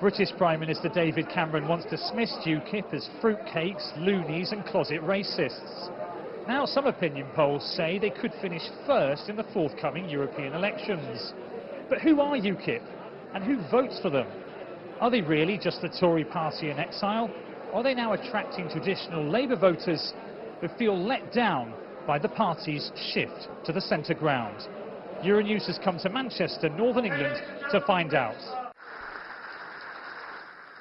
British Prime Minister David Cameron once dismissed UKIP as fruitcakes, loonies and closet racists. Now some opinion polls say they could finish first in the forthcoming European elections. But who are UKIP and who votes for them? Are they really just the Tory party in exile? Or are they now attracting traditional Labour voters who feel let down by the party's shift to the centre ground? Euronews has come to Manchester, Northern England, to find out.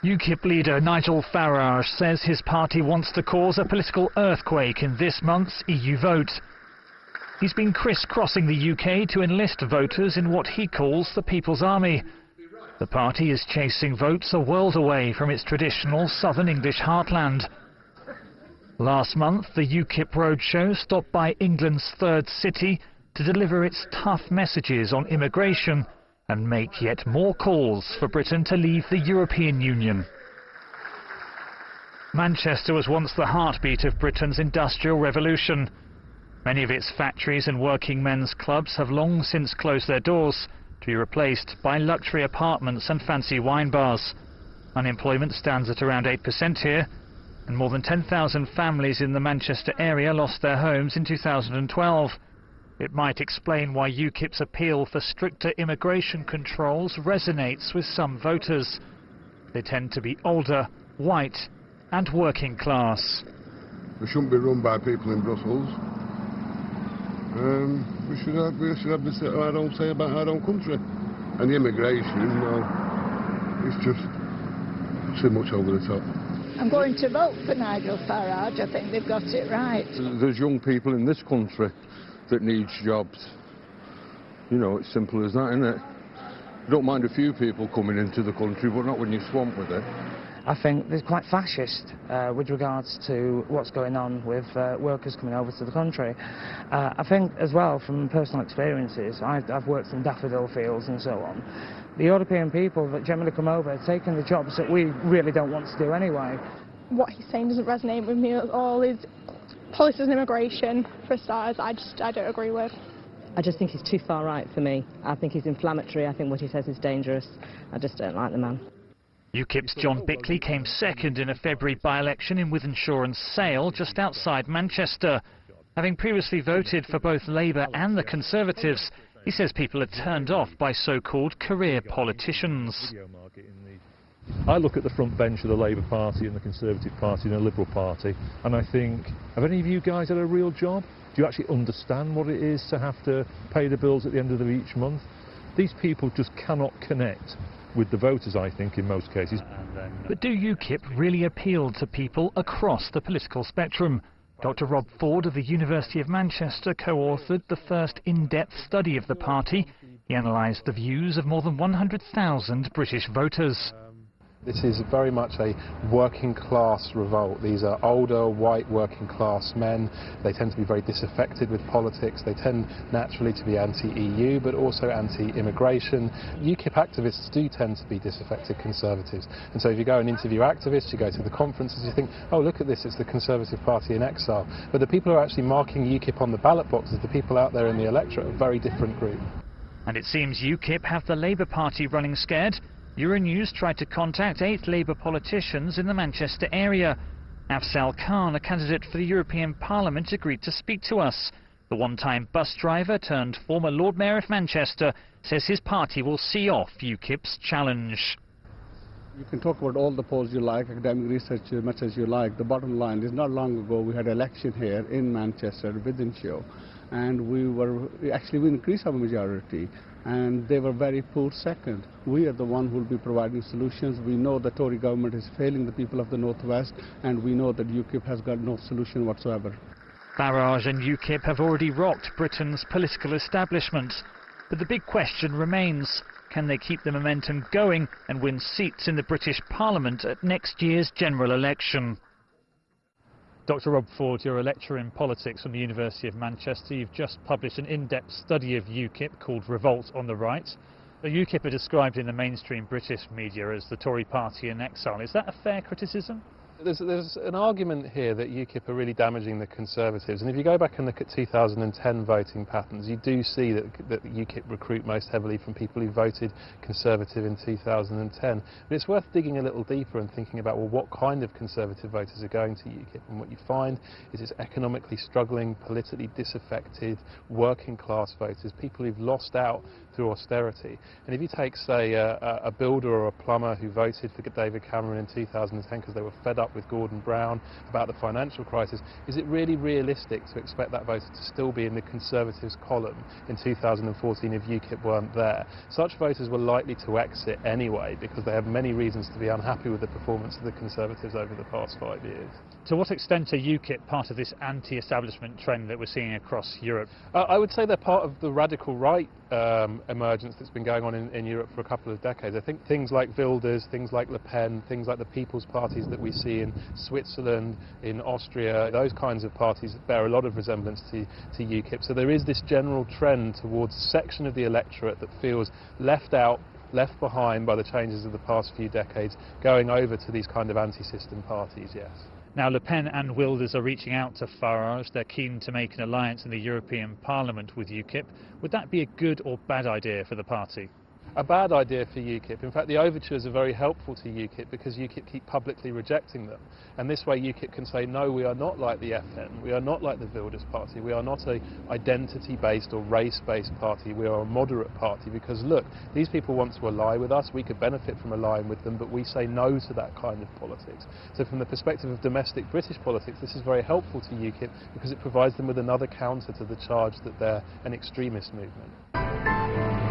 UKIP leader Nigel Farage says his party wants to cause a political earthquake in this month's EU vote. He's been criss-crossing the UK to enlist voters in what he calls the People's Army. The party is chasing votes a world away from its traditional southern English heartland. Last month, the UKIP roadshow stopped by England's third city to deliver its tough messages on immigration and make yet more calls for Britain to leave the European Union. Manchester was once the heartbeat of Britain's industrial revolution. Many of its factories and working men's clubs have long since closed their doors to be replaced by luxury apartments and fancy wine bars. Unemployment stands at around 8% here, and more than 10,000 families in the Manchester area lost their homes in 2012. It might explain why UKIP's appeal for stricter immigration controls resonates with some voters. They tend to be older, white and working class. We shouldn't be run by people in Brussels. We should have this our own say about our own country. And the immigration, well, it's just too much over the top. I'm going to vote for Nigel Farage. I think they've got it right. There's young people in this country that needs jobs. You know, it's simple as that, isn't it? You don't mind a few people coming into the country, but not when you're swamped with it. I think they're quite fascist with regards to what's going on with workers coming over to the country. I think as well, from personal experiences, I've worked in daffodil fields and so on. The European people that generally come over are taking the jobs that we really don't want to do anyway. What he's saying doesn't resonate with me at all. His policies and immigration, for starters, I don't agree with. I just think he's too far right for me. I think he's inflammatory. I think what he says is dangerous. I just don't like the man. UKIP's John Bickley came second in a February by-election in Wythenshawe and Sale, just outside Manchester. Having previously voted for both Labour and the Conservatives, he says people are turned off by so-called career politicians. I look at the front bench of the Labour Party and the Conservative Party and the Liberal Party, and I think, have any of you guys had a real job? Do you actually understand what it is to have to pay the bills at the end of each month? These people just cannot connect with the voters, I think, in most cases. But do UKIP really appeal to people across the political spectrum? Dr. Rob Ford of the University of Manchester co-authored the first in-depth study of the party. He analysed the views of more than 100,000 British voters. This is very much a working class revolt. These are older, white working class men. They tend to be very disaffected with politics. They tend naturally to be anti-EU, but also anti-immigration. UKIP activists do tend to be disaffected Conservatives. And so if you go and interview activists, you go to the conferences, you think, oh, look at this, it's the Conservative Party in exile. But the people who are actually marking UKIP on the ballot boxes, the people out there in the electorate, are a very different group. And it seems UKIP have the Labour Party running scared. Euronews tried to contact 8 Labour politicians in the Manchester area. Afzal Khan, a candidate for the European Parliament, agreed to speak to us. The one-time bus driver turned former Lord Mayor of Manchester says his party will see off UKIP's challenge. You can talk about all the polls you like, academic research as much as you like. The bottom line is, not long ago we had an election here in Manchester, Wythenshawe, and we increased our majority, and they were very poor second. We are the one who will be providing solutions. We know the Tory government is failing the people of the North West, and we know that UKIP has got no solution whatsoever. Farage and UKIP have already rocked Britain's political establishment. But the big question remains, can they keep the momentum going and win seats in the British Parliament at next year's general election? Dr. Rob Ford, you're a lecturer in politics from the University of Manchester. You've just published an in-depth study of UKIP called Revolt on the Right. The UKIP are described in the mainstream British media as the Tory party in exile. Is that a fair criticism? There's an argument here that UKIP are really damaging the Conservatives, and if you go back and look at 2010 voting patterns, you do see that UKIP recruit most heavily from people who voted Conservative in 2010. But it's worth digging a little deeper and thinking about, well, what kind of Conservative voters are going to UKIP, and what you find is it's economically struggling, politically disaffected, working class voters, people who've lost out through austerity. And if you take, say, a builder or a plumber who voted for David Cameron in 2010 because they were fed up with Gordon Brown about the financial crisis, is it really realistic to expect that voter to still be in the Conservatives column in 2014 if UKIP weren't there? Such voters were likely to exit anyway because they have many reasons to be unhappy with the performance of the Conservatives over the past 5 years. To what extent are UKIP part of this anti-establishment trend that we're seeing across Europe? I would say they're part of the radical right emergence that's been going on in Europe for a couple of decades. I think things like Wilders, things like Le Pen, things like the People's Parties that we see in Switzerland, in Austria, those kinds of parties bear a lot of resemblance to UKIP. So there is this general trend towards a section of the electorate that feels left out, left behind by the changes of the past few decades, going over to these kind of anti-system parties, yes. Now, Le Pen and Wilders are reaching out to Farage. They're keen to make an alliance in the European Parliament with UKIP. Would that be a good or bad idea for the party? A bad idea for UKIP. In fact, the overtures are very helpful to UKIP because UKIP keep publicly rejecting them. And this way UKIP can say, no, we are not like the FN, we are not like the Wilders party, we are not an identity-based or race-based party, we are a moderate party because, look, these people want to ally with us, we could benefit from allying with them, but we say no to that kind of politics. So from the perspective of domestic British politics, this is very helpful to UKIP because it provides them with another counter to the charge that they're an extremist movement.